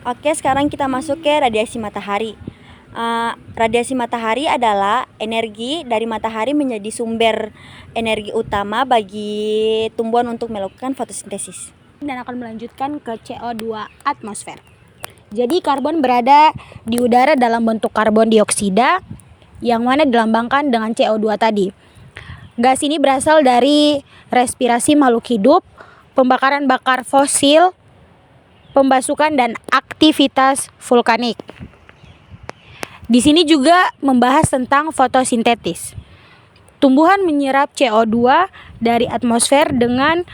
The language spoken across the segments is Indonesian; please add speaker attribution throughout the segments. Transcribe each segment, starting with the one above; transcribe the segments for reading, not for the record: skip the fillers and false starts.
Speaker 1: Oke, sekarang kita masuk ke radiasi matahari. Radiasi matahari adalah energi dari matahari menjadi sumber energi utama bagi tumbuhan untuk melakukan fotosintesis.
Speaker 2: Dan akan melanjutkan ke CO2 atmosfer. Jadi karbon berada di udara dalam bentuk karbon dioksida yang mana dilambangkan dengan CO2 tadi. Gas ini berasal dari respirasi makhluk hidup, pembakaran bakar fosil, pembasukan dan aktivitas vulkanik. Di sini juga membahas tentang fotosintesis. Tumbuhan menyerap CO2 dari atmosfer dengan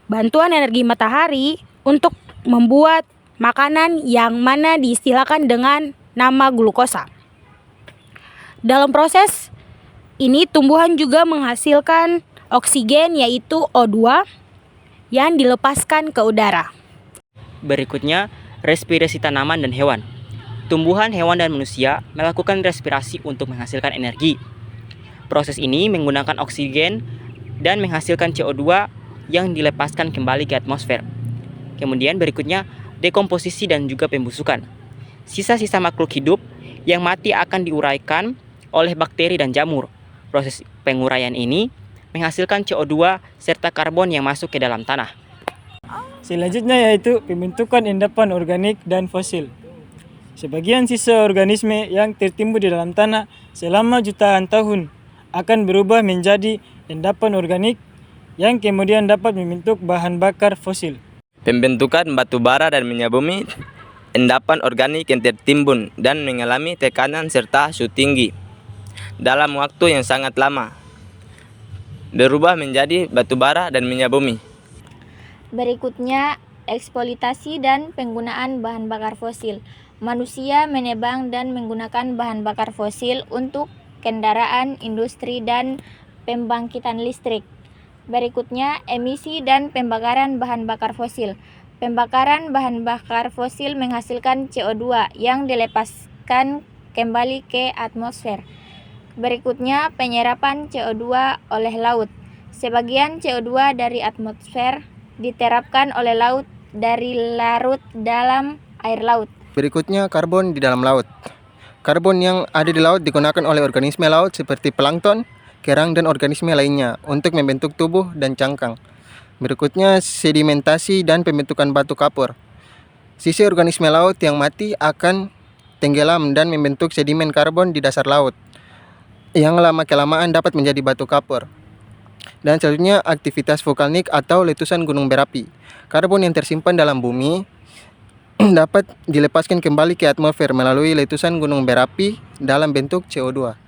Speaker 2: bantuan energi matahari untuk membuat makanan yang mana diistilahkan dengan nama glukosa. Dalam proses ini tumbuhan juga menghasilkan oksigen yaitu O2 yang dilepaskan ke udara.
Speaker 3: Berikutnya, respirasi tanaman dan hewan. Tumbuhan, hewan, dan manusia melakukan respirasi untuk menghasilkan energi. Proses ini menggunakan oksigen dan menghasilkan CO2 yang dilepaskan kembali ke atmosfer. Kemudian berikutnya, dekomposisi dan juga pembusukan. Sisa-sisa makhluk hidup yang mati akan diuraikan oleh bakteri dan jamur. Proses penguraian ini menghasilkan CO2 serta karbon yang masuk ke dalam tanah.
Speaker 4: Selanjutnya yaitu pembentukan endapan organik dan fosil. Sebagian sisa organisme yang tertimbun di dalam tanah selama jutaan tahun akan berubah menjadi endapan organik yang kemudian dapat membentuk bahan bakar fosil.
Speaker 5: Pembentukan batu bara dan minyak bumi, endapan organik yang tertimbun dan mengalami tekanan serta suhu tinggi dalam waktu yang sangat lama, berubah menjadi batu bara dan minyak bumi.
Speaker 6: Berikutnya, eksploitasi dan penggunaan bahan bakar fosil. Manusia menebang dan menggunakan bahan bakar fosil untuk kendaraan, industri, dan pembangkitan listrik. Berikutnya, emisi dan pembakaran bahan bakar fosil. Pembakaran bahan bakar fosil menghasilkan CO2 yang dilepaskan kembali ke atmosfer. Berikutnya, penyerapan CO2 oleh laut. Sebagian CO2 dari atmosfer diterapkan oleh laut dari larut dalam air laut.
Speaker 7: Berikutnya, karbon di dalam laut. Karbon yang ada di laut digunakan oleh organisme laut seperti plankton, kerang, dan organisme lainnya untuk membentuk tubuh dan cangkang. Berikutnya, sedimentasi dan pembentukan batu kapur. Sisa organisme laut yang mati akan tenggelam dan membentuk sedimen karbon di dasar laut, yang lama-kelamaan dapat menjadi batu kapur. Dan selanjutnya, aktivitas vulkanik atau letusan gunung berapi. Karbon yang tersimpan dalam bumi dapat dilepaskan kembali ke atmosfer melalui letusan gunung berapi dalam bentuk CO2.